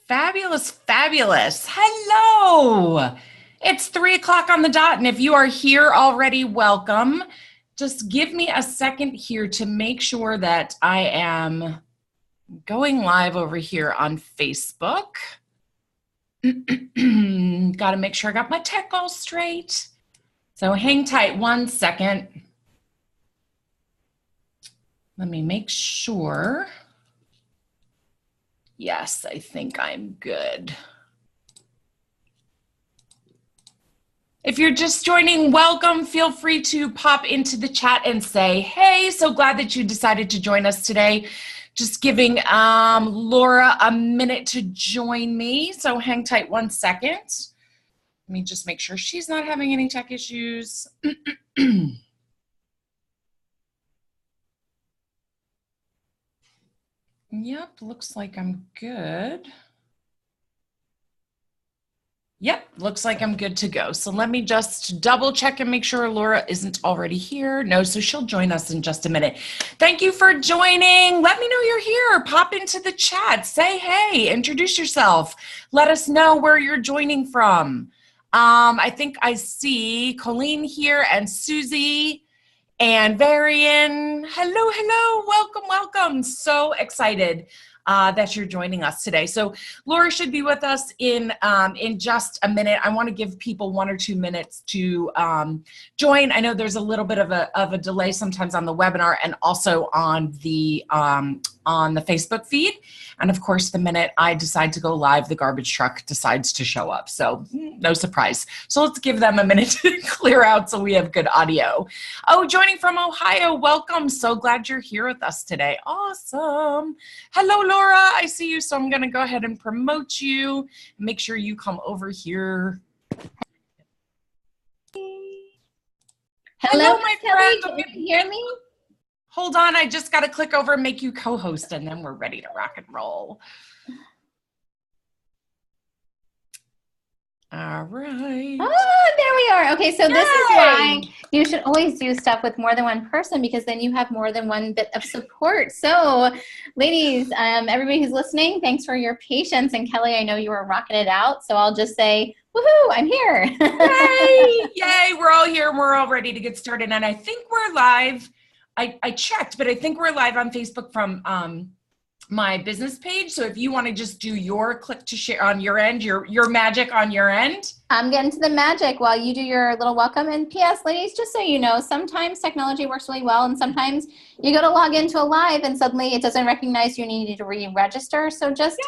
Fabulous, fabulous. Hello. It's 3:00 on the dot, and if you are here already, welcome. Just give me a second here to make sure that I am going live over here on Facebook. Got to make sure I got my tech all straight. So hang tight 1 second. Let me make sure. Yes, I think I'm good. If you're just joining, welcome. Feel free to pop into the chat and say, hey, so glad that you decided to join us today. Just giving Laura a minute to join me. So hang tight 1 second. Let me just make sure she's not having any tech issues. Yep, looks like I'm good. Yep, looks like I'm good to go. So let me just double check and make sure Laura isn't already here. No, so she'll join us in just a minute. Thank you for joining. Let me know you're here. Pop into the chat. Say hey, introduce yourself. Let us know where you're joining from. I think I see Colleen here and Susie and Varian. Hello, hello, welcome, welcome. So excited that you're joining us today. So Laura should be with us in just a minute. I want to give people 1 or 2 minutes to join. I know there's a little bit of a delay sometimes on the webinar and also on the Facebook feed. And of course, the minute I decide to go live, the garbage truck decides to show up. So no surprise. So let's give them a minute to clear out so we have good audio. Oh, joining from Ohio, welcome. So glad you're here with us today. Awesome. Hello, Laura. I see you. So I'm going to go ahead and promote you. Make sure you come over here. Hello, my Kelly. friend. Can you hear me? Hold on, I just got to click over and make you co-host, and then we're ready to rock and roll. All right. Oh, there we are. Okay, so this is why you should always do stuff with more than one person, because then you have more than one bit of support. So, ladies, everybody who's listening, thanks for your patience. And Kelly, I know you were rocking it out, so I'll just say, woohoo, I'm here. Yay! Yay, we're all here and we're all ready to get started. And I think we're live. I checked, but I think we're live on Facebook from my business page. So if you want to just do your click to share on your end, your magic on your end. I'm getting to the magic while you do your little welcome. And P.S. ladies, just so you know, sometimes technology works really well, and sometimes you go to log into a live and suddenly it doesn't recognize you and you need to re-register. So just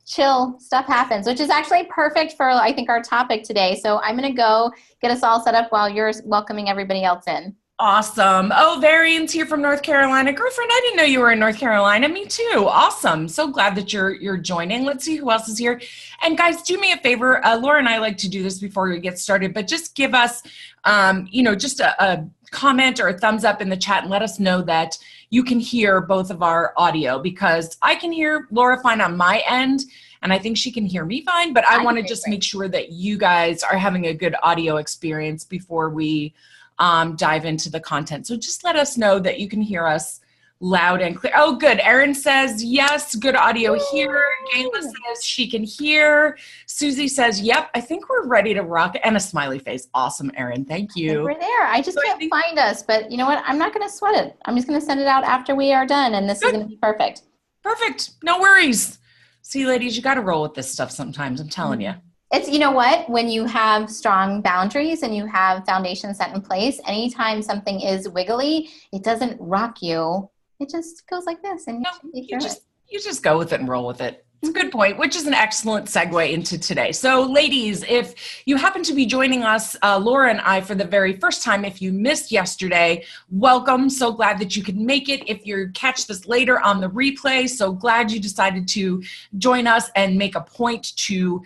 chill, stuff happens, which is actually perfect for, I think, our topic today. So I'm going to go get us all set up while you're welcoming everybody else in. Awesome. Oh, Varian's here from North Carolina. Girlfriend, I didn't know you were in North Carolina. Me too. Awesome. So glad that you're joining. Let's see who else is here. And guys, do me a favor. Laura and I like to do this before we get started, but just give us, just a comment or a thumbs up in the chat and let us know that you can hear both of our audio, because I can hear Laura fine on my end, and I think she can hear me fine, but I want to just make sure that you guys are having a good audio experience before we dive into the content. So just let us know that you can hear us loud and clear. Oh, good. Erin says, yes, good audio here. Gayla says she can hear. Susie says, yep, I think we're ready to rock. And a smiley face. Awesome, Erin. Thank you. We're there. I just can't find us, but you know what? I'm not going to sweat it. I'm just going to send it out after we are done, and this is going to be perfect. Perfect. No worries. See, ladies, you got to roll with this stuff sometimes. I'm telling you. It's, you know what, when you have strong boundaries and you have foundation set in place, anytime something is wiggly, it doesn't rock you. It just goes like this. And you just go with it and roll with it. It's a good point, which is an excellent segue into today. So ladies, if you happen to be joining us, Laura and I, for the very first time, if you missed yesterday, welcome. So glad that you could make it. If you catch this later on the replay, so glad you decided to join us and make a point to,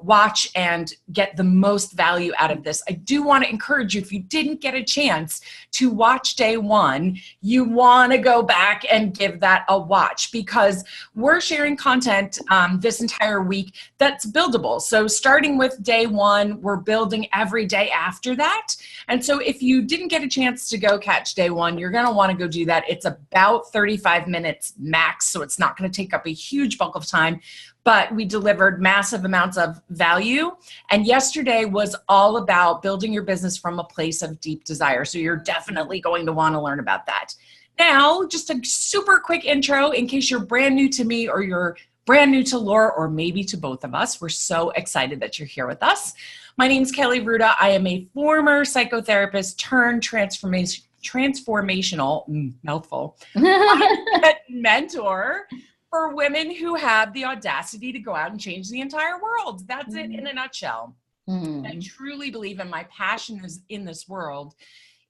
watch and get the most value out of this. I do want to encourage you, if you didn't get a chance to watch day one, you want to go back and give that a watch, because we're sharing content content this entire week that's buildable. So starting with day one, we're building every day after that. And so if you didn't get a chance to go catch day one, you're going to want to go do that. It's about 35 minutes max, so it's not going to take up a huge bulk of time, but we delivered massive amounts of value. And yesterday was all about building your business from a place of deep desire. So you're definitely going to want to learn about that. Now, just a super quick intro in case you're brand new to me or you're brand new to Laura, or maybe to both of us. We're so excited that you're here with us. My name is Kelly Ruda. I am a former psychotherapist turned transformational, mouthful, mentor for women who have the audacity to go out and change the entire world. That's it in a nutshell. I truly believe, and my passion is in this world,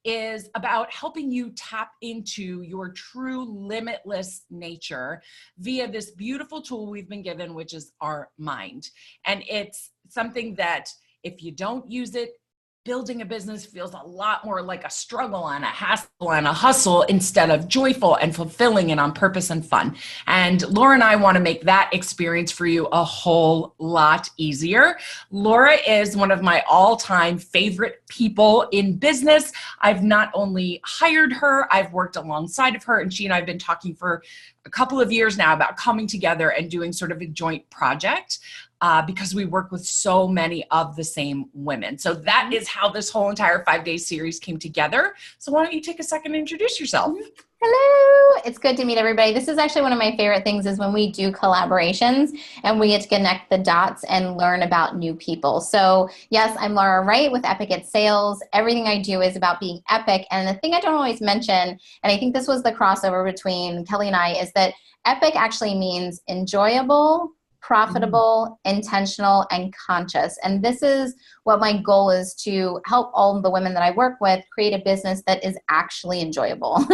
is about helping you tap into your true limitless nature via this beautiful tool we've been given, which is our mind. And it's something that if you don't use it, building a business feels a lot more like a struggle and a hassle and a hustle instead of joyful and fulfilling and on purpose and fun. And Laura and I want to make that experience for you a whole lot easier. Laura is one of my all-time favorite people in business. I've not only hired her, I've worked alongside of her, and she and I have been talking for a couple of years now about coming together and doing sort of a joint project. Because we work with so many of the same women. So that is how this whole entire 5-day series came together. So why don't you take a second and introduce yourself? Hello, it's good to meet everybody. This is actually one of my favorite things is when we do collaborations and we get to connect the dots and learn about new people. So yes, I'm Laura Wright with Epic at Sales. Everything I do is about being epic. And the thing I don't always mention, and I think this was the crossover between Kelly and I, is that epic actually means enjoyable, profitable, intentional, and conscious. And this is what my goal is, to help all the women that I work with create a business that is actually enjoyable,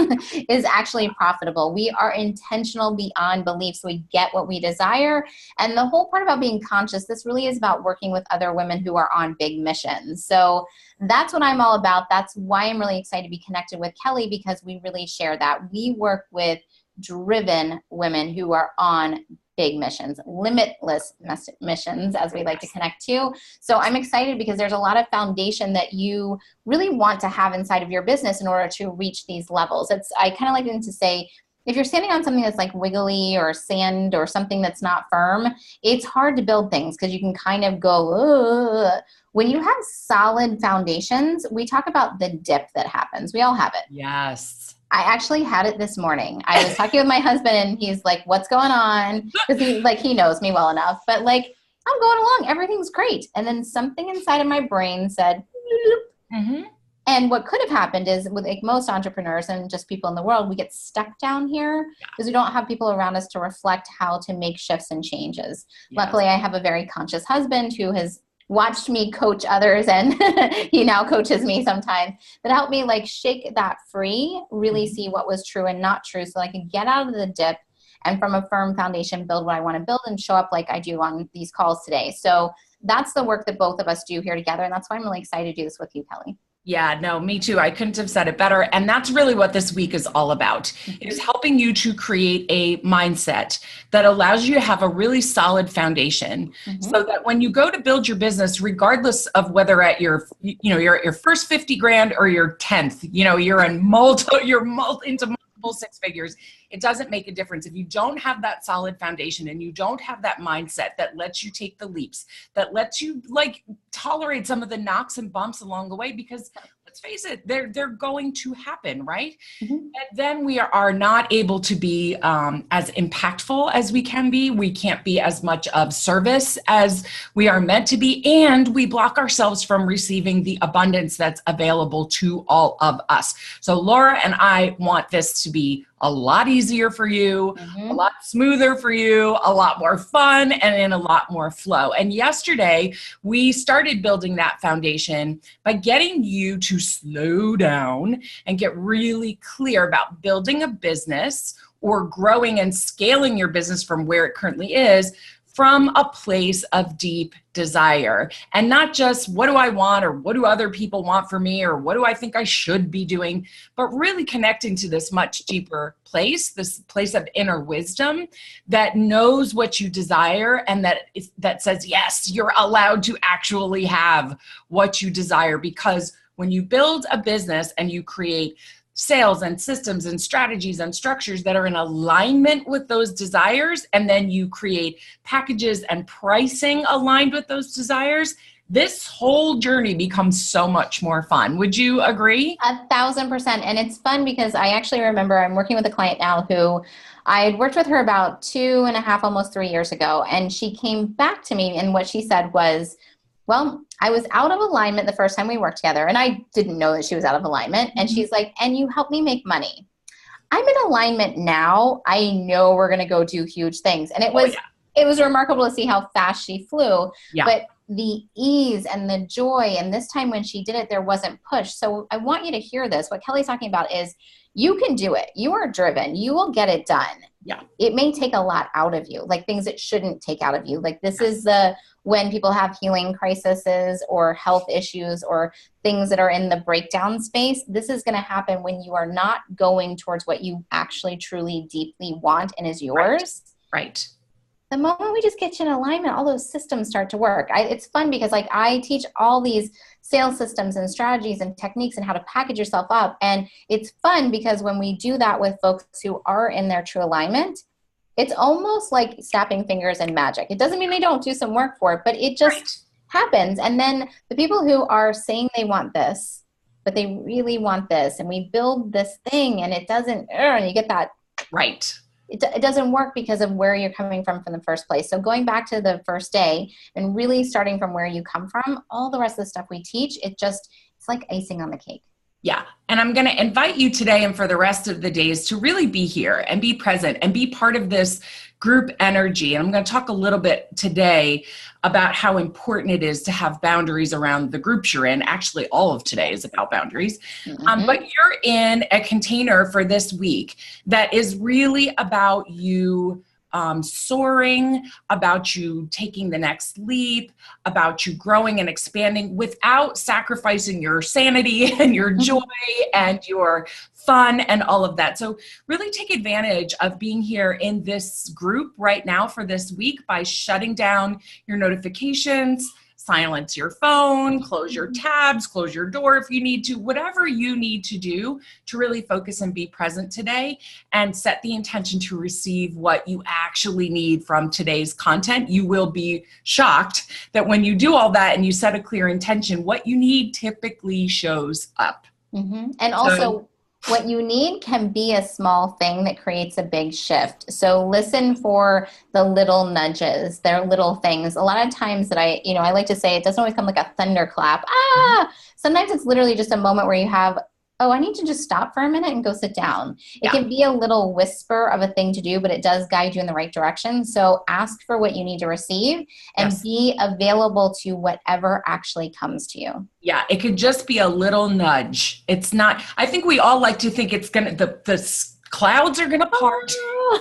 is actually profitable. We are intentional beyond belief, so we get what we desire. And the whole part about being conscious, this really is about working with other women who are on big missions. So that's what I'm all about. That's why I'm really excited to be connected with Kelly, because we really share that. We work with driven women who are on big missions, limitless missions, as we like to connect to. So I'm excited because there's a lot of foundation that you really want to have inside of your business in order to reach these levels. I kind of like to say, if you're standing on something that's like wiggly or sand or something that's not firm, it's hard to build things because you can kind of go, ugh. When you have solid foundations, we talk about the dip that happens. We all have it. Yes. I actually had it this morning. I was talking with my husband and he's like, what's going on? Because he knows me well enough, but like, I'm going along. Everything's great. And then something inside of my brain said, and what could have happened is with like most entrepreneurs and just people in the world, we get stuck down here because we don't have people around us to reflect how to make shifts and changes. Yes. Luckily, I have a very conscious husband who has watched me coach others, and he now coaches me sometimes, that helped me like shake that free, really see what was true and not true, so I can get out of the dip and from a firm foundation build what I want to build and show up like I do on these calls today. So that's the work that both of us do here together, and that's why I'm really excited to do this with you, Kelly. Yeah, no, me too. I couldn't have said it better. And that's really what this week is all about, is helping you to create a mindset that allows you to have a really solid foundation so that when you go to build your business, regardless of whether at you're at your first 50 grand or your 10th, you're into multiple six figures, it doesn't make a difference. If you don't have that solid foundation and you don't have that mindset that lets you take the leaps, that lets you like tolerate some of the knocks and bumps along the way, because let's face it, they're going to happen, right? And then we are not able to be as impactful as we can be. We can't be as much of service as we are meant to be. And we block ourselves from receiving the abundance that's available to all of us. So Laura and I want this to be a lot easier for you, a lot smoother for you, a lot more fun, and in a lot more flow. And yesterday, we started building that foundation by getting you to slow down and get really clear about building a business or growing and scaling your business from where it currently is from a place of deep desire, and not just what do I want, or what do other people want for me, or what do I think I should be doing, but really connecting to this much deeper place, this place of inner wisdom that knows what you desire, and that says, yes, you're allowed to actually have what you desire. Because when you build a business and you create sales and systems and strategies and structures that are in alignment with those desires, and then you create packages and pricing aligned with those desires, this whole journey becomes so much more fun. Would you agree? 1,000%. And it's fun because I actually remember I'm working with a client now who I had worked with her about 2.5, almost 3 years ago. And she came back to me, and what she said was, well, I was out of alignment the first time we worked together, and I didn't know that she was out of alignment. And she's like, and you helped me make money. I'm in alignment now. I know we're going to go do huge things. And it was remarkable to see how fast she flew. Yeah. But the ease and the joy, and this time when she did it, there wasn't push. So I want you to hear this. What Kelly's talking about is you can do it. You are driven. You will get it done. Yeah. It may take a lot out of you, like things it shouldn't take out of you. Like this is when people have healing crises or health issues or things that are in the breakdown space, this is going to happen when you are not going towards what you actually truly deeply want and is yours. Right. The moment we just get you in alignment, all those systems start to work. It's fun because like I teach all these sales systems and strategies and techniques and how to package yourself up. And it's fun because when we do that with folks who are in their true alignment, it's almost like snapping fingers and magic. It doesn't mean they don't do some work for it, but it just happens. And then the people who are saying they want this, but they really want this, and we build this thing and it doesn't, and you get that. Right. It doesn't work because of where you're coming from the first place. So going back to the first day and really starting from where you come from, all the rest of the stuff we teach, it's like icing on the cake. Yeah. And I'm going to invite you today and for the rest of the days to really be here and be present and be part of this group energy. And I'm going to talk a little bit today about how important it is to have boundaries around the groups you're in. Actually, all of today is about boundaries. But you're in a container for this week that is really about you soaring, about you taking the next leap, about you growing and expanding without sacrificing your sanity and your joy and your fun and all of that. So really take advantage of being here in this group right now for this week by shutting down your notifications, silence your phone, close your tabs, close your door if you need to, whatever you need to do to really focus and be present today and set the intention to receive what you actually need from today's content. You will be shocked that when you do all that and you set a clear intention, what you need typically shows up. And also, what you need can be a small thing that creates a big shift. So listen for the little nudges. They're little things. A lot of times that I like to say, it doesn't always come like a thunderclap. Sometimes it's literally just a moment where you have, I need to just stop for a minute and go sit down. It can be a little whisper of a thing to do, but it does guide you in the right direction. So ask for what you need to receive and be available to whatever actually comes to you. Yeah, it could just be a little nudge. It's not, I think we all like to think it's going to, the clouds are going to part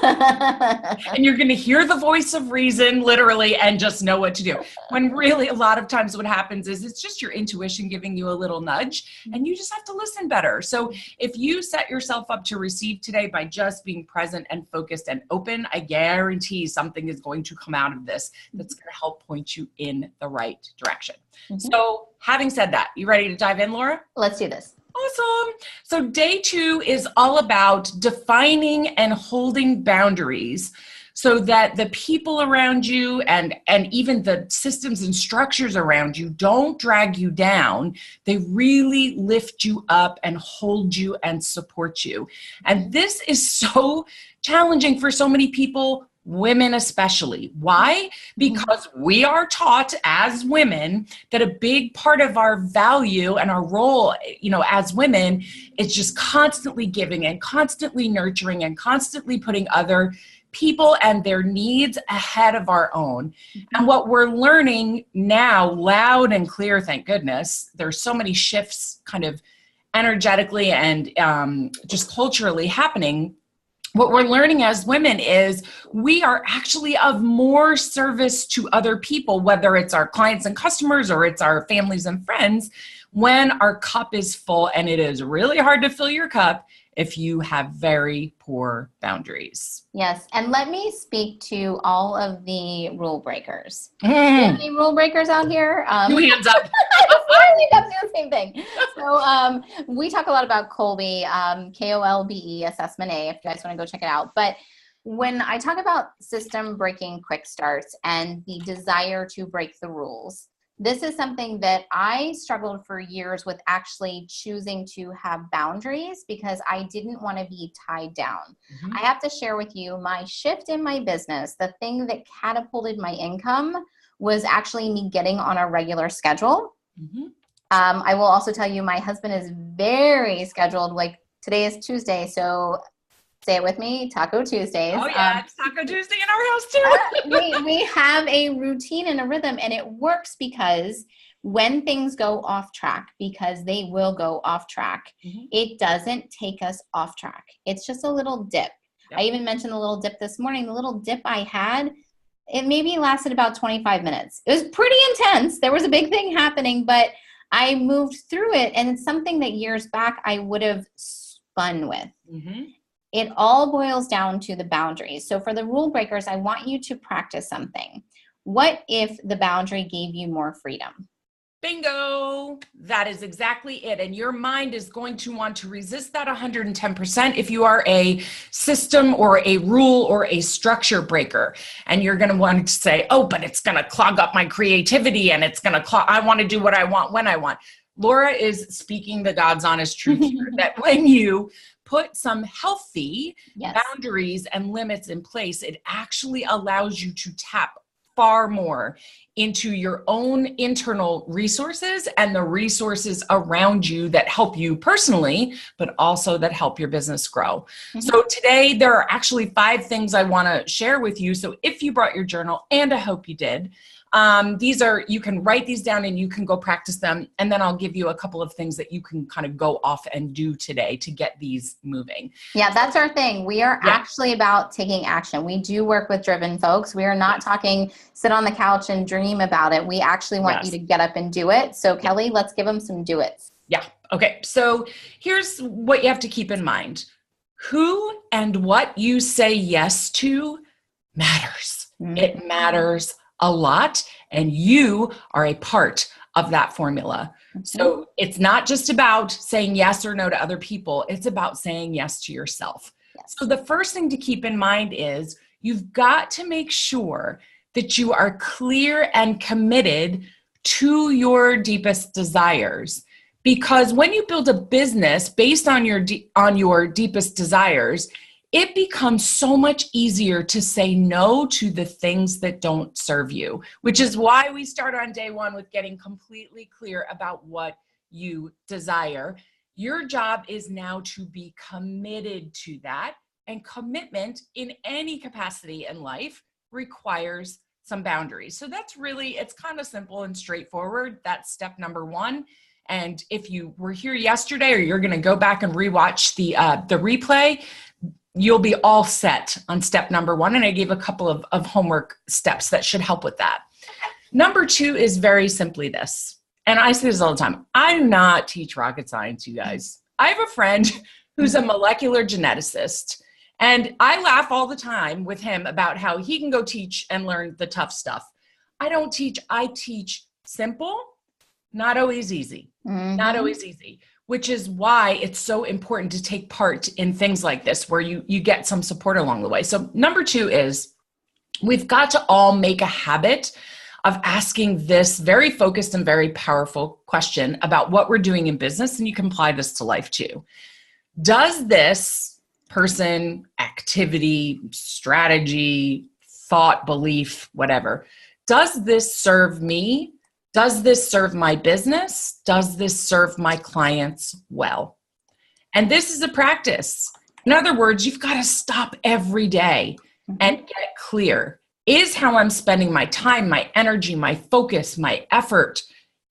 and you're going to hear the voice of reason literally and just know what to do. When really a lot of times what happens is it's just your intuition giving you a little nudge and you just have to listen better. So if you set yourself up to receive today by just being present and focused and open, I guarantee something is going to come out of this that's going to help point you in the right direction. So having said that, you ready to dive in, Laura? Let's do this. Awesome. So day 2 is all about defining and holding boundaries so that the people around you and even the systems and structures around you don't drag you down. They really lift you up and hold you and support you. And this is so challenging for so many people, women especially. Why? Because we are taught as women that a big part of our value and our role, as women is just constantly giving and constantly nurturing and constantly putting other people and their needs ahead of our own. And what we're learning now, loud and clear, thank goodness, there's so many shifts kind of energetically and just culturally happening, what we're learning as women is we are actually of more service to other people, whether it's our clients and customers or it's our families and friends, when our cup is full. And it is really hard to fill your cup if you have very poor boundaries. Yes. And let me speak to all of the rule breakers. Do you have any rule breakers out here? Two hands up. I think I'm doing the same thing. So we talk a lot about Kolbe, Kolbe assessment A, if you guys want to go check it out. But when I talk about system breaking quick starts and the desire to break the rules, this is something that I struggled for years with, actually choosing to have boundaries because I didn't want to be tied down. Mm-hmm. I have to share with you my shift in my business. The thing that catapulted my income was actually me getting on a regular schedule. Mm-hmm. I will also tell you, my husband is very scheduled. Like today is Tuesday, so say it with me, Taco Tuesdays. Oh yeah, it's Taco Tuesday in our house too. we have a routine and a rhythm, and it works because when things go off track, because they will go off track, mm-hmm. it doesn't take us off track. It's just a little dip. Yep. I even mentioned the little dip this morning. The little dip I had, it maybe lasted about 25 minutes. It was pretty intense. There was a big thing happening, but I moved through it, and it's something that years back I would have spun with. Mm-hmm. It all boils down to the boundaries. So for the rule breakers, I want you to practice something. What if the boundary gave you more freedom? Bingo. That is exactly it. And your mind is going to want to resist that 110% if you are a system or a rule or a structure breaker. And you're going to want to say, oh, but it's going to clog up my creativity and it's going to I want to do what I want when I want. Laura is speaking the God's honest truth here, that when you put some healthy boundaries and limits in place, it actually allows you to tap far more into your own internal resources and the resources around you that help you personally, but also that help your business grow. Mm-hmm. So today there are actually 5 things I want to share with you. So if you brought your journal, and I hope you did, you can write these down and you can go practice them. And then I'll give you a couple of things that you can kind of go off and do today to get these moving. Yeah, that's our thing. We are actually about taking action. We do work with driven folks. We are not talking sit on the couch and dream about it. We actually want you to get up and do it. So Kelly, let's give them some do-its. Yeah. Okay. So here's what you have to keep in mind. Who and what you say yes to matters. Mm-hmm. It matters a lot, and you are a part of that formula. Mm-hmm. So it's not just about saying yes or no to other people. It's about saying yes to yourself. Yes. So the first thing to keep in mind is you've got to make sure that you are clear and committed to your deepest desires. Because when you build a business based on your deepest desires, it becomes so much easier to say no to the things that don't serve you, which is why we start on day 1 with getting completely clear about what you desire. Your job is now to be committed to that, and commitment in any capacity in life requires some boundaries. So that's really, it's kind of simple and straightforward. That's step number 1. And if you were here yesterday, or you're going to go back and rewatch the replay, you'll be all set on step number 1. And I gave a couple of homework steps that should help with that. Number 2 is very simply this. And I say this all the time. I do not teach rocket science, you guys. I have a friend who's a molecular geneticist, and I laugh all the time with him about how he can go teach and learn the tough stuff. I don't teach. I teach simple, not always easy. Mm-hmm. Not always easy. Which is why it's so important to take part in things like this, where you get some support along the way. So number 2 is we've got to all make a habit of asking this very focused and very powerful question about what we're doing in business, and you can apply this to life too. Does this person, activity, strategy, thought, belief, whatever, does this serve me? Does this serve my business? Does this serve my clients well? And this is a practice. In other words, you've got to stop every day and get clear. Is how I'm spending my time, my energy, my focus, my effort,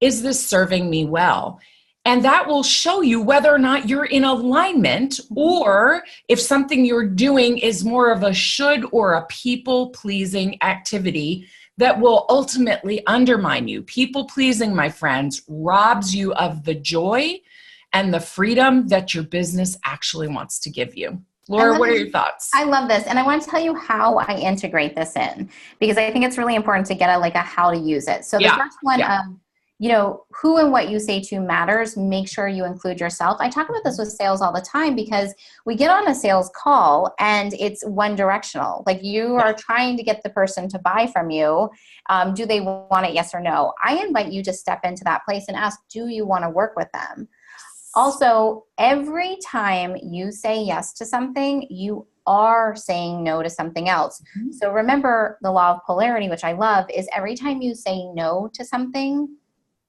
is this serving me well? And that will show you whether or not you're in alignment, or if something you're doing is more of a should or a people-pleasing activity that will ultimately undermine you. People-pleasing, my friends, robs you of the joy and the freedom that your business actually wants to give you. Laura, what are your thoughts? I love this. And I want to tell you how I integrate this in, because I think it's really important to get a how to use it. So the first one, who and what you say to matters. Make sure you include yourself. I talk about this with sales all the time, because we get on a sales call and it's one directional. Like, you are trying to get the person to buy from you. Do they want it? Yes or no? I invite you to step into that place and ask, do you want to work with them? Also, every time you say yes to something, you are saying no to something else. Mm-hmm. So remember, the law of polarity, which I love, is every time you say no to something,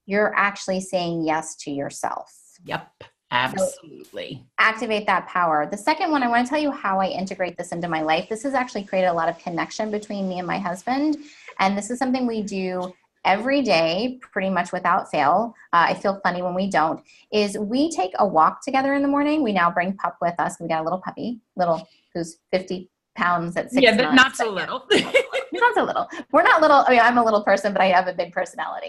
you're actually saying yes to yourself. Yep, absolutely. So activate that power. The second one, I want to tell you how I integrate this into my life. This has actually created a lot of connection between me and my husband. And this is something we do every day, pretty much without fail. I feel funny when we don't, is we take a walk together in the morning. We now bring Pup with us. We got a little puppy, who's 50 pounds at 6 months. Yeah, not so little. Not so little. We're not little. I mean, I'm a little person, but I have a big personality.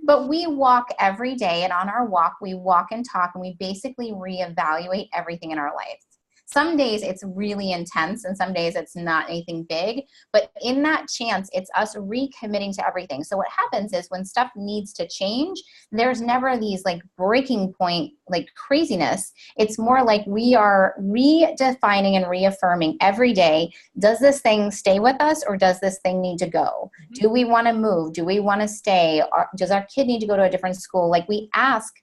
But we walk every day, and on our walk, we walk and talk, and we basically reevaluate everything in our life. Some days it's really intense, and some days it's not anything big. But in that chance, it's us recommitting to everything. So what happens is, when stuff needs to change, there's never these breaking point, craziness. It's more like we are redefining and reaffirming every day. Does this thing stay with us, or does this thing need to go? Mm-hmm. Do we want to move? Do we want to stay? Or does our kid need to go to a different school? We ask,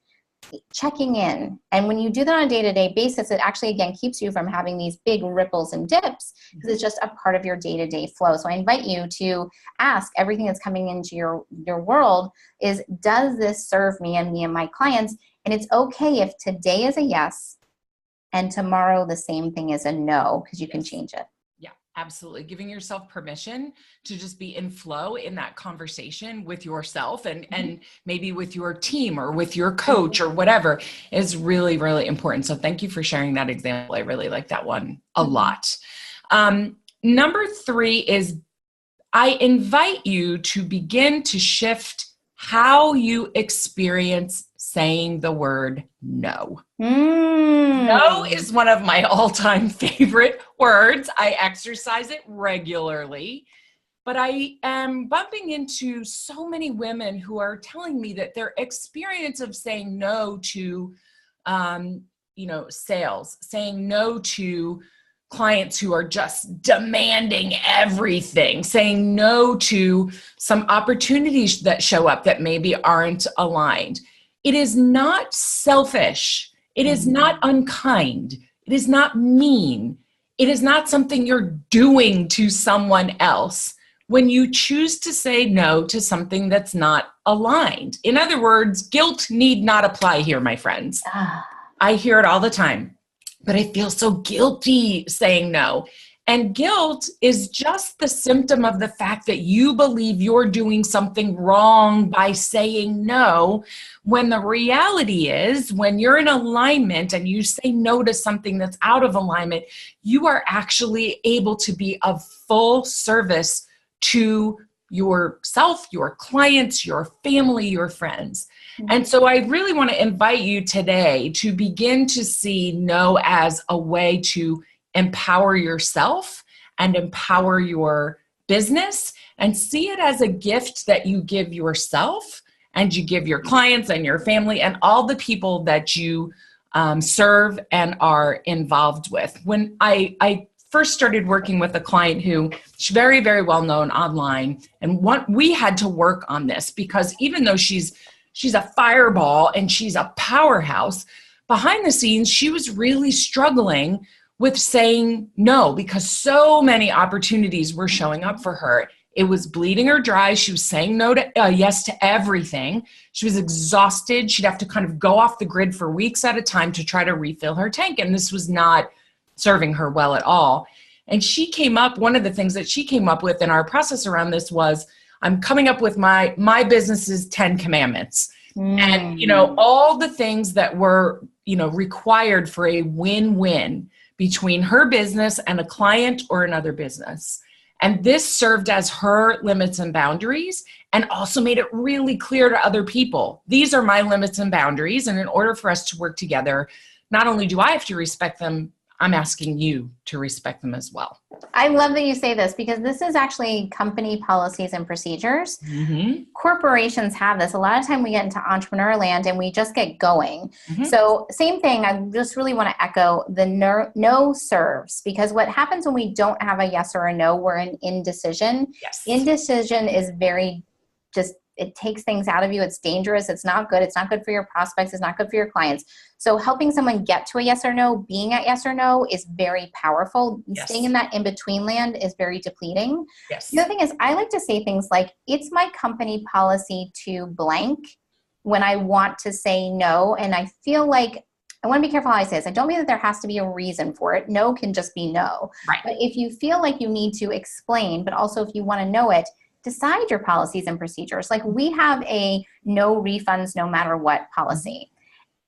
checking in. And when you do that on a day-to-day basis, it actually, again, keeps you from having these big ripples and dips, because it's just a part of your day-to-day flow. So I invite you to ask everything that's coming into your world is, does this serve me and my clients? And it's okay if today is a yes and tomorrow the same thing is a no, because you can change it. Absolutely. Giving yourself permission to just be in flow in that conversation with yourself and maybe with your team or with your coach or whatever is really, really important. So thank you for sharing that example. I really like that one a lot. Number 3 is, I invite you to begin to shift how you experience saying the word no. No is one of my all-time favorite words. I exercise it regularly, but I am bumping into so many women who are telling me that their experience of saying no to, sales, saying no to clients who are just demanding everything, saying no to some opportunities that show up that maybe aren't aligned. It is not selfish. It is not unkind. It is not mean. It is not something you're doing to someone else when you choose to say no to something that's not aligned. In other words, guilt need not apply here, my friends. I hear it all the time, but I feel so guilty saying no. And guilt is just the symptom of the fact that you believe you're doing something wrong by saying no, when the reality is, when you're in alignment and you say no to something that's out of alignment, you are actually able to be of full service to yourself, your clients, your family, your friends. And so I really want to invite you today to begin to see no as a way to empower yourself and empower your business, and see it as a gift that you give yourself and you give your clients and your family and all the people that you serve and are involved with. When I first started working with a client who she's very, very well known online, and we had to work on this, because even though she's a fireball and she's a powerhouse, behind the scenes, she was really struggling with saying no, because so many opportunities were showing up for her. It was bleeding her dry. She was saying no to yes to everything. She was exhausted. She'd have to kind of go off the grid for weeks at a time to try to refill her tank. And this was not serving her well at all. And one of the things that she came up with in our process around this was, I'm coming up with my business's 10 commandments. And, all the things that were, required for a win-win between her business and a client or another business. And this served as her limits and boundaries, and also made it really clear to other people. These are my limits and boundaries. And in order for us to work together, not only do I have to respect them, I'm asking you to respect them as well. I love that you say this, because this is actually company policies and procedures. Mm-hmm. Corporations have this. A lot of time we get into entrepreneur land and we just get going. Mm-hmm. So same thing, I just really want to echo the no serves, because what happens when we don't have a yes or a no, we're in indecision. Yes. Indecision is very it takes things out of you. It's dangerous. It's not good. It's not good for your prospects. It's not good for your clients. So helping someone get to a yes or no, being at yes or no is very powerful. Yes. Staying in that in-between land is very depleting. Yes. The other thing is, I like to say things like, it's my company policy to blank when I want to say no. And I feel like, I want to be careful how I say this. I don't mean that there has to be a reason for it. No can just be no. Right. But if you feel like you need to explain, but also if you want to know it, decide your policies and procedures. Like, we have a no refunds no matter what policy.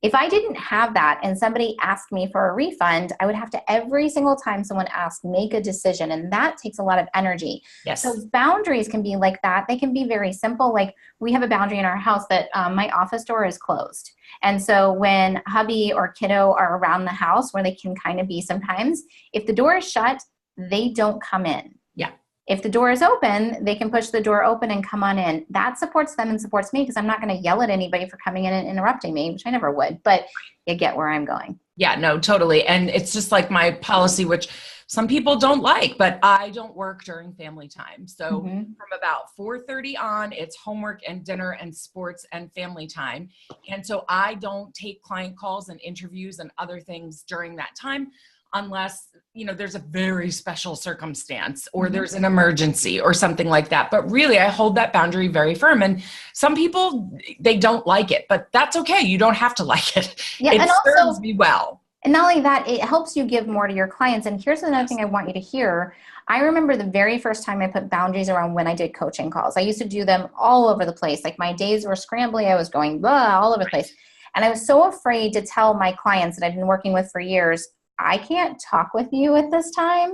If I didn't have that and somebody asked me for a refund, I would have to, every single time someone asked, make a decision. And that takes a lot of energy. Yes. So boundaries can be like that. They can be very simple. Like, we have a boundary in our house that my office door is closed. And so when hubby or kiddo are around the house, where they can kind of be sometimes, if the door is shut, they don't come in. Yeah. If the door is open, they can push the door open and come on in. That supports them and supports me, because I'm not going to yell at anybody for coming in and interrupting me, which I never would, but you get where I'm going. Yeah, no, totally. And it's just like my policy, which some people don't like, but I don't work during family time. So from about 4:30 on, it's homework and dinner and sports and family time. And so I don't take client calls and interviews and other things during that time, unless, there's a very special circumstance or there's an emergency or something like that. But really, I hold that boundary very firm. And some people, they don't like it, but that's okay. You don't have to like it. Yeah, it and serves also, me well. And not only that, it helps you give more to your clients. And here's another thing I want you to hear. I remember the very first time I put boundaries around when I did coaching calls. I used to do them all over the place. Like, my days were scrambly. I was going blah, all over the place. And I was so afraid to tell my clients that I've been working with for years, I can't talk with you at this time.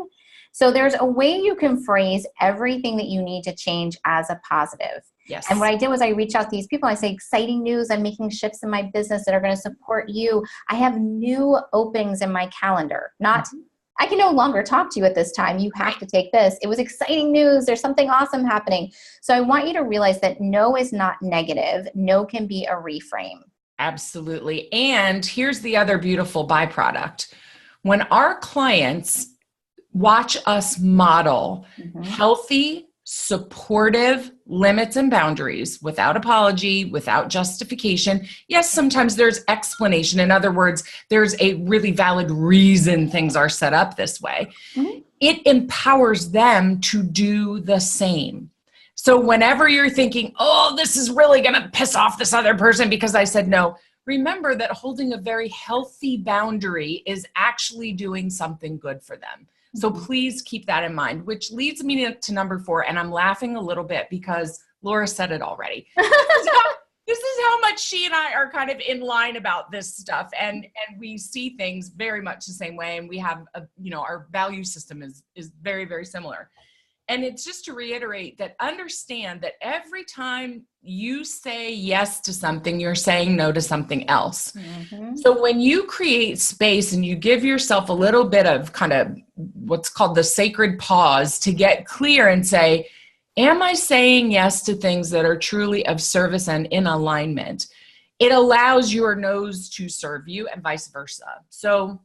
So there's a way you can phrase everything that you need to change as a positive. Yes. And what I did was I reached out to these people. I say, exciting news. I'm making shifts in my business that are going to support you. I have new openings in my calendar. Not, I can no longer talk to you at this time. You have to take this. It was exciting news. There's something awesome happening. So I want you to realize that no is not negative. No can be a reframe. Absolutely. And here's the other beautiful byproduct. When our clients watch us model healthy, supportive limits and boundaries without apology, without justification. Yes, sometimes there's explanation. In other words, there's a really valid reason things are set up this way. It empowers them to do the same. So whenever you're thinking, oh, this is really going to piss off this other person because I said no, remember that holding a very healthy boundary is actually doing something good for them. So please keep that in mind, which leads me to number 4. And I'm laughing a little bit because Laura said it already. This is how much she and I are kind of in line about this stuff. And we see things very much the same way. And we have, our value system is very, very similar. And it's just to reiterate that understand that every time you say yes to something, you're saying no to something else. So when you create space and you give yourself a little bit of kind of what's called the sacred pause to get clear and say, am I saying yes to things that are truly of service and in alignment? It allows your no's to serve you and vice versa. So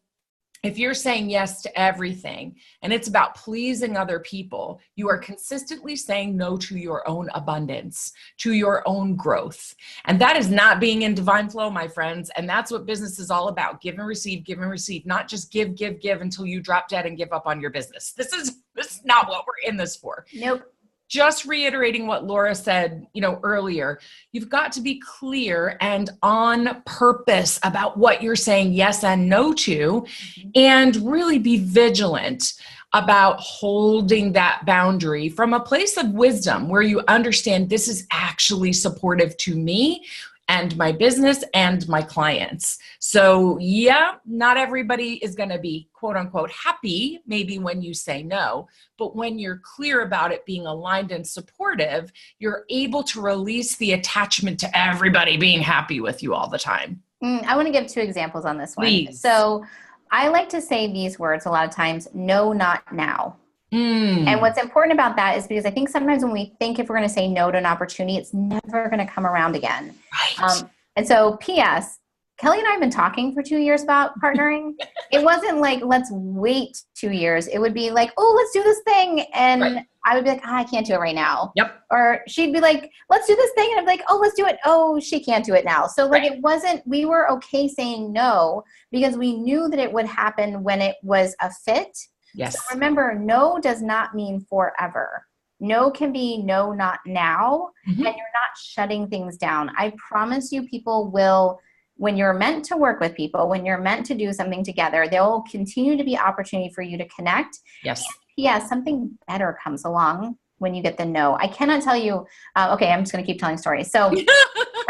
if you're saying yes to everything and it's about pleasing other people, you are consistently saying no to your own abundance, to your own growth. And that is not being in divine flow, my friends. And that's what business is all about. Give and receive, not just give until you drop dead and give up on your business. This is not what we're in this for. Nope. Just reiterating what Laura said, earlier, you've got to be clear and on purpose about what you're saying yes and no to, and really be vigilant about holding that boundary from a place of wisdom where you understand this is actually supportive to me and my business and my clients. So yeah, not everybody is going to be quote unquote happy maybe when you say no, but when you're clear about it being aligned and supportive, you're able to release the attachment to everybody being happy with you all the time. I want to give 2 examples on this one. Please. So I like to say these words a lot of times, no, not now. And what's important about that is because I think sometimes when we think if we're going to say no to an opportunity, it's never going to come around again. Right. And so P.S., Kelly and I have been talking for 2 years about partnering. It wasn't like, let's wait 2 years. It would be like, oh, let's do this thing. And right. I would be like, I can't do it right now. Yep. Or she'd be like, let's do this thing. And I'd be like, oh, let's do it. Oh, she can't do it now. So like, It wasn't, we were okay saying no because we knew that it would happen when it was a fit. Yes. So remember, no does not mean forever. No can be no, not now. And you're not shutting things down. I promise you people will, when you're meant to work with people, when you're meant to do something together, there will continue to be opportunity for you to connect. Yes. And yes, something better comes along when you get the no. I cannot tell you, okay, I'm just going to keep telling stories. So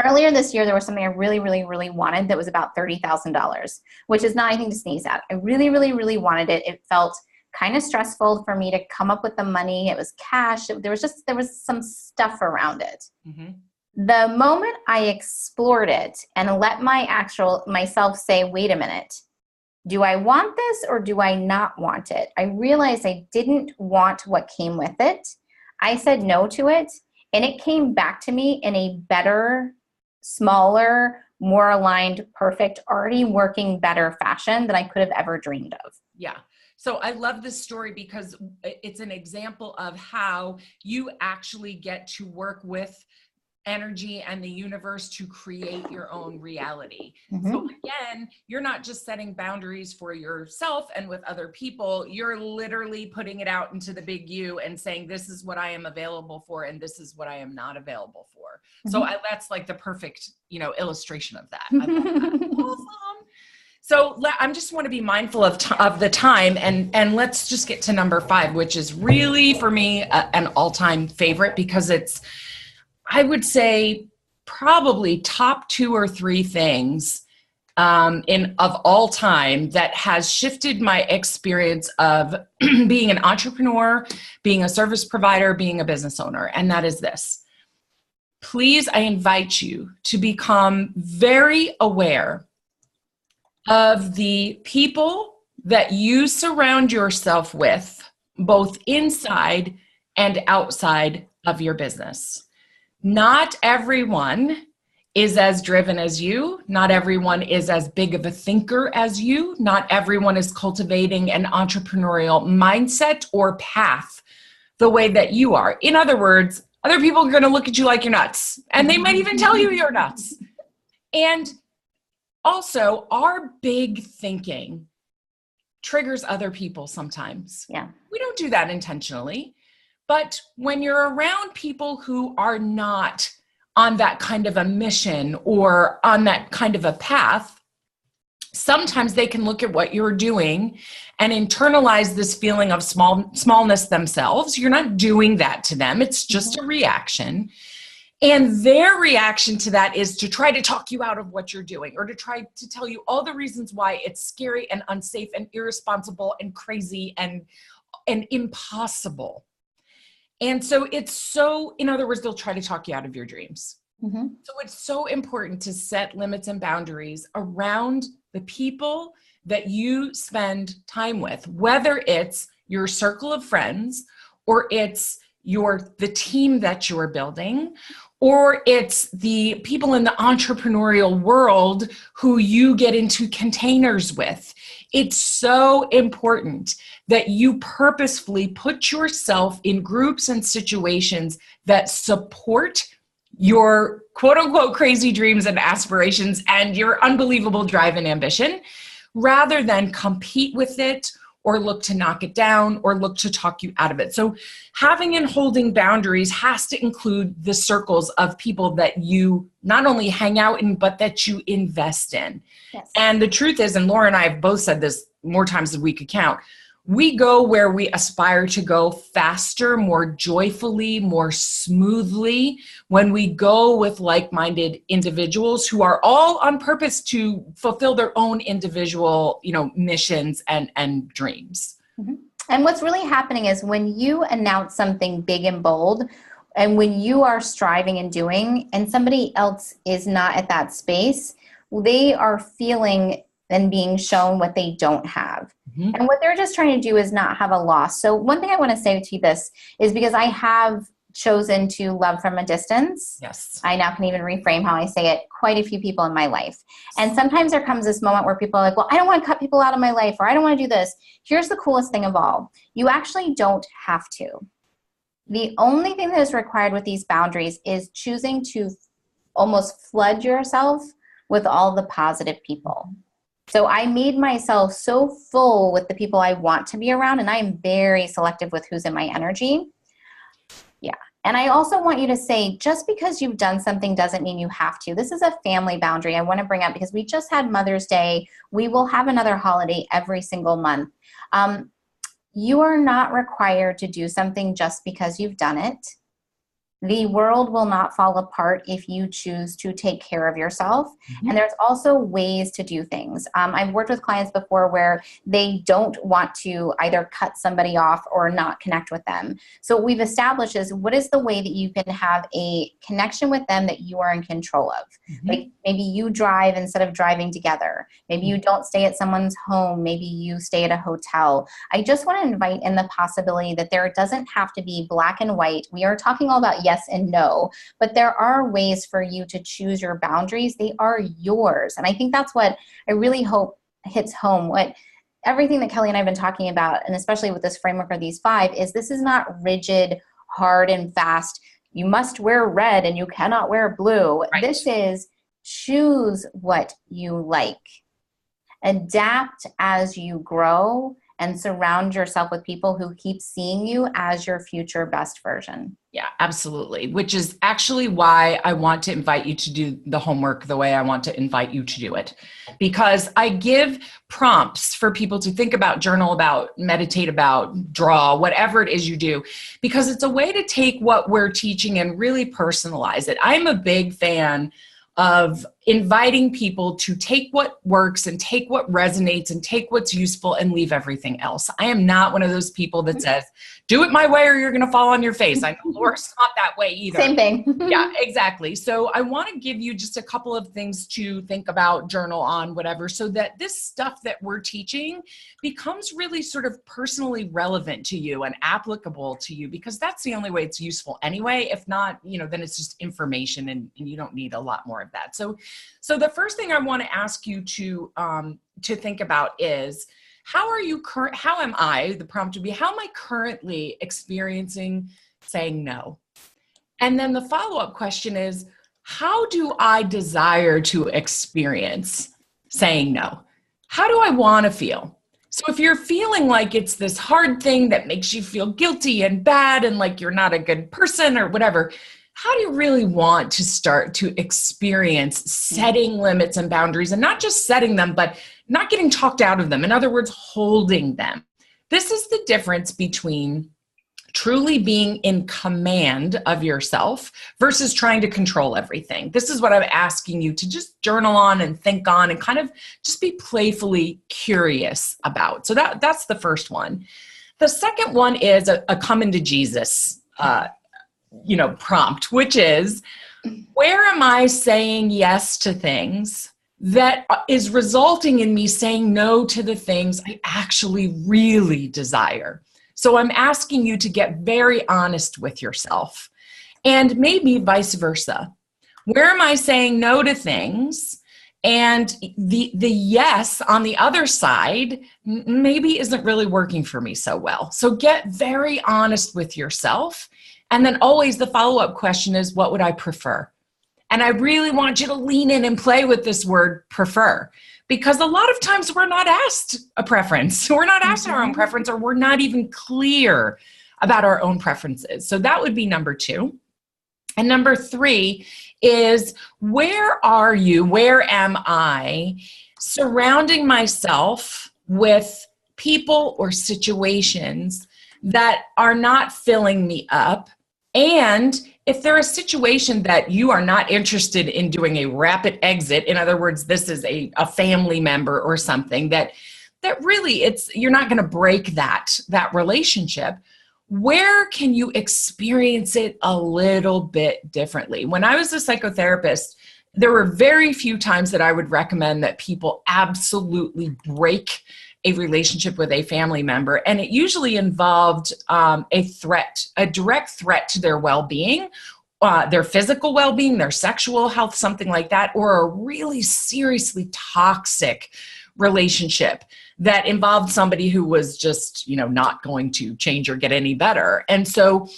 earlier this year, there was something I really, really, really wanted that was about $30,000, which is not anything to sneeze at. I really, really, really wanted it. It felt kind of stressful for me to come up with the money. It was cash. There was some stuff around it. The moment I explored it and let myself say, wait a minute, do I want this or do I not want it? I realized I didn't want what came with it. I said no to it, and it came back to me in a better, smaller, more aligned, perfect, already working better fashion than I could have ever dreamed of. Yeah. So I love this story because it's an example of how you actually get to work with energy and the universe to create your own reality. So again, you're not just setting boundaries for yourself and with other people, you're literally putting it out into the big U and saying, this is what I am available for and this is what I am not available for. So that's like the perfect, illustration of that. I love that. Awesome. So I just want to be mindful of the time and let's just get to number 5, which is really for me an all-time favorite because it's, I would say, probably top 2 or 3 things of all time that has shifted my experience of being an entrepreneur, being a service provider, being a business owner, and that is this. Please, I invite you to become very aware of the people that you surround yourself with, both inside and outside of your business. Not everyone is as driven as you. Not everyone is as big of a thinker as you. Not everyone is cultivating an entrepreneurial mindset or path the way that you are. In other words, other people are going to look at you like you're nuts, and they might even tell you you're nuts. And also, our big thinking triggers other people sometimes. Yeah. We don't do that intentionally. But when you're around people who are not on that kind of a mission or on that kind of a path, sometimes they can look at what you're doing and internalize this feeling of smallness themselves. You're not doing that to them. It's just a reaction. And their reaction to that is to try to talk you out of what you're doing or to try to tell you all the reasons why it's scary and unsafe and irresponsible and crazy and impossible. And so in other words, they'll try to talk you out of your dreams. So it's so important to set limits and boundaries around the people that you spend time with, whether it's your circle of friends or it's the team that you're building, or it's the people in the entrepreneurial world who you get into containers with. It's so important that you purposefully put yourself in groups and situations that support your quote unquote crazy dreams and aspirations and your unbelievable drive and ambition, rather than compete with it or look to knock it down or look to talk you out of it. So having and holding boundaries has to include the circles of people that you not only hang out in, but that you invest in. Yes. And the truth is, and Laura and I have both said this more times than we could count, We go where we aspire to go faster, more joyfully, more smoothly when we go with like-minded individuals who are all on purpose to fulfill their own individual, missions and dreams. Mm-hmm. And what's really happening is when you announce something big and bold, and when you are striving and doing, and somebody else is not at that space, they are feeling and being shown what they don't have. Mm-hmm. And what they're just trying to do is not have a loss. So one thing I want to say to you this is because I have chosen to love from a distance. Yes. I now can even reframe how I say it, quite a few people in my life. And sometimes there comes this moment where people are like, well, I don't want to cut people out of my life, or I don't want to do this. Here's the coolest thing of all. You actually don't have to. The only thing that is required with these boundaries is choosing to almost flood yourself with all the positive people. So I made myself so full with the people I want to be around, and I am very selective with who's in my energy. Yeah. And I also want you to say, just because you've done something doesn't mean you have to. This is a family boundary I want to bring up because we just had Mother's Day. We will have another holiday every single month. You are not required to do something just because you've done it. The world will not fall apart if you choose to take care of yourself. Mm-hmm. And there's also ways to do things. I've worked with clients before where they don't want to either cut somebody off or not connect with them. So what we've established is what is the way that you can have a connection with them that you are in control of. Mm-hmm. Like maybe you drive instead of driving together. Maybe you don't stay at someone's home. Maybe you stay at a hotel. I just want to invite in the possibility that there doesn't have to be black and white. We are talking all about yes and no, but there are ways for you to choose your boundaries. They are yours. And I think that's what I really hope hits home. What everything that Kelly and I have been talking about, and especially with this framework of these 5, is this is not rigid, hard, and fast. You must wear red and you cannot wear blue. Right. This is choose what you like. Adapt as you grow and surround yourself with people who keep seeing you as your future best version. Yeah, absolutely. Which is actually why I want to invite you to do the homework the way I want to invite you to do it. Because I give prompts for people to think about, journal about, meditate about, draw, whatever it is you do, because it's a way to take what we're teaching and really personalize it. I'm a big fan of inviting people to take what works and take what resonates and take what's useful and leave everything else. I am not one of those people that says, do it my way or you're going to fall on your face. I know Laura's not that way either. Same thing. Yeah, exactly. So I want to give you just a couple of things to think about, journal on, whatever, so that this stuff that we're teaching becomes really sort of personally relevant to you and applicable to you, because that's the only way it's useful anyway. If not, then it's just information and you don't need a lot more of that. So the first thing I want to ask you to think about is, how am I, the prompt would be, how am I currently experiencing saying no? And then the follow-up question is, how do I desire to experience saying no? How do I want to feel? So if you're feeling like it's this hard thing that makes you feel guilty and bad and like you're not a good person or whatever, how do you really want to start to experience setting limits and boundaries, and not just setting them, but not getting talked out of them? In other words, holding them. This is the difference between truly being in command of yourself versus trying to control everything. This is what I'm asking you to just journal on and think on and kind of just be playfully curious about. So that's the first one. The second one is a come into Jesus prompt, which is, where am I saying yes to things that is resulting in me saying no to the things I actually really desire? So I'm asking you to get very honest with yourself, and maybe vice versa. Where am I saying no to things and the yes on the other side maybe isn't really working for me so well? So get very honest with yourself. And then always the follow-up question is, what would I prefer? And I really want you to lean in and play with this word prefer, because a lot of times we're not asked a preference. We're not asked our own preference, or we're not even clear about our own preferences. So that would be number 2. And number 3 is, where am I surrounding myself with people or situations that are not filling me up. And if they're a situation that you are not interested in doing a rapid exit, in other words, this is a family member or something that really you're not going to break that relationship. Where can you experience it a little bit differently? When I was a psychotherapist, there were very few times that I would recommend that people absolutely break a relationship with a family member. And it usually involved a direct threat to their well-being, their physical well-being, their sexual health, something like that, or a really seriously toxic relationship that involved somebody who was just, not going to change or get any better. And so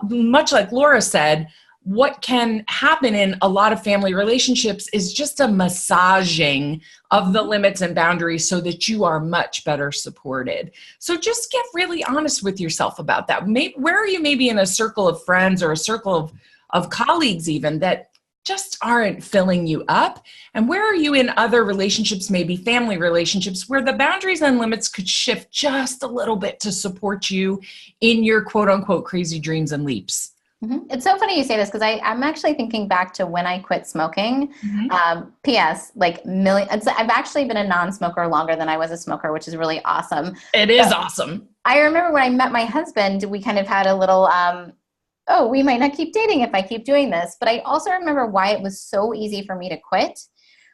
much like Laura said, what can happen in a lot of family relationships is just a massaging of the limits and boundaries so that you are much better supported. So just get really honest with yourself about that. Where are you maybe in a circle of friends or a circle of colleagues even that just aren't filling you up? And where are you in other relationships, maybe family relationships, where the boundaries and limits could shift just a little bit to support you in your quote unquote crazy dreams and leaps? Mm-hmm. It's so funny you say this because I'm actually thinking back to when I quit smoking. P.S. I've actually been a non-smoker longer than I was a smoker, which is really awesome. It is awesome. I remember when I met my husband, we kind of had a little, we might not keep dating if I keep doing this. But I also remember why it was so easy for me to quit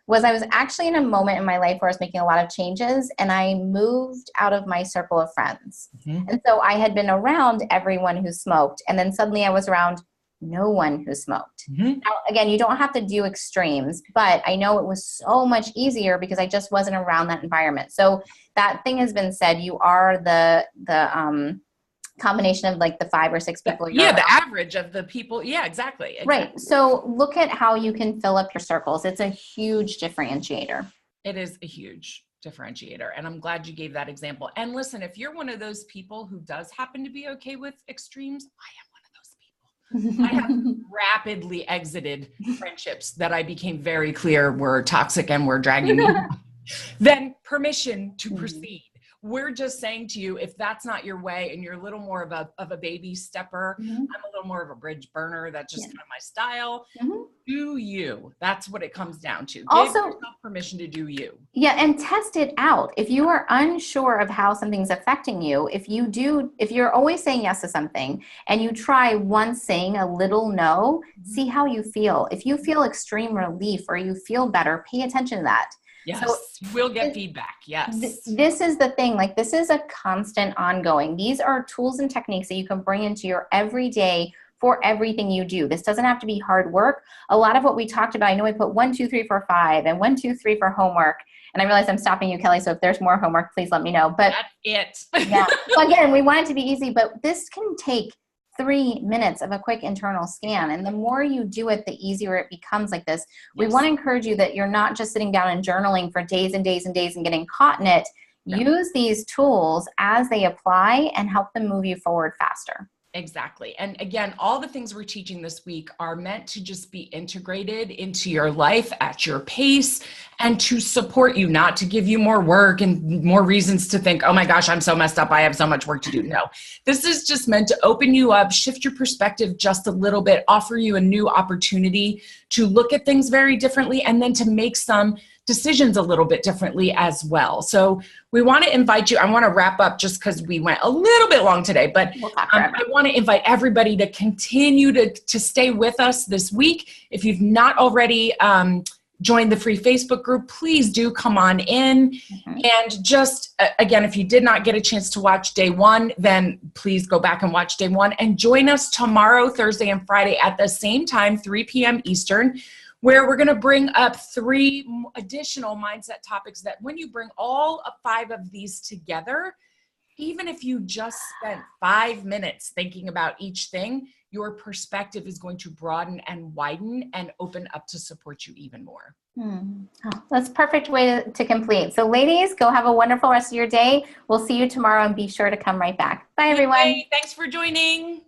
was I was actually in a moment in my life where I was making a lot of changes and I moved out of my circle of friends. Mm-hmm. And so I had been around everyone who smoked. And then suddenly I was around no one who smoked. Mm-hmm. Now, again, you don't have to do extremes, but I know it was so much easier because I just wasn't around that environment. So that thing has been said, you are the combination of like the 5 or 6 people you're around. The average of the people. Yeah, exactly. Right. So look at how you can fill up your circles. It's a huge differentiator. It is a huge differentiator. And I'm glad you gave that example. And listen, if you're one of those people who does happen to be okay with extremes, I am one of those people. I have rapidly exited friendships that I became very clear were toxic and were dragging me. Then permission to proceed. We're just saying to you, if that's not your way and you're a little more of a baby stepper, I'm a little more of a bridge burner. That's just kind of my style. Do you. That's what it comes down to. Also, give yourself permission to do you. Yeah, and test it out. If you are unsure of how something's affecting you, if you're always saying yes to something and you try once saying a little no, see how you feel. If you feel extreme relief or you feel better, pay attention to that. Yes, so we'll get feedback. Yes. This is the thing. Like, this is a constant ongoing. These are tools and techniques that you can bring into your everyday for everything you do. This doesn't have to be hard work. A lot of what we talked about, I know we put 1, 2, 3, 4, 5 and 1, 2, 3 for homework. And I realize I'm stopping you, Kelly. So if there's more homework, please let me know. But that's it. Yeah. So again, we want it to be easy, but this can take 3 minutes of a quick internal scan. And the more you do it, the easier it becomes like this. We want to encourage you that you're not just sitting down and journaling for days and days and days and getting caught in it. Use these tools as they apply and help them move you forward faster. Exactly. And again, all the things we're teaching this week are meant to just be integrated into your life at your pace and to support you, not to give you more work and more reasons to think, oh my gosh, I'm so messed up, I have so much work to do. No, this is just meant to open you up, shift your perspective just a little bit, offer you a new opportunity to look at things very differently, and then to make some decisions a little bit differently as well. So we want to invite you, I want to wrap up just because we went a little bit long today, but I want to invite everybody to continue to stay with us this week. If you've not already joined the free Facebook group, please do come on in. And just, again, if you did not get a chance to watch day 1, then please go back and watch day 1 and join us tomorrow, Thursday and Friday at the same time, 3 p.m. Eastern, where we're going to bring up 3 additional mindset topics that when you bring all 5 of these together, even if you just spent 5 minutes thinking about each thing, your perspective is going to broaden and widen and open up to support you even more. Oh, that's a perfect way to complete. So ladies, go have a wonderful rest of your day. We'll see you tomorrow and be sure to come right back. Bye, everyone. Hey, thanks for joining.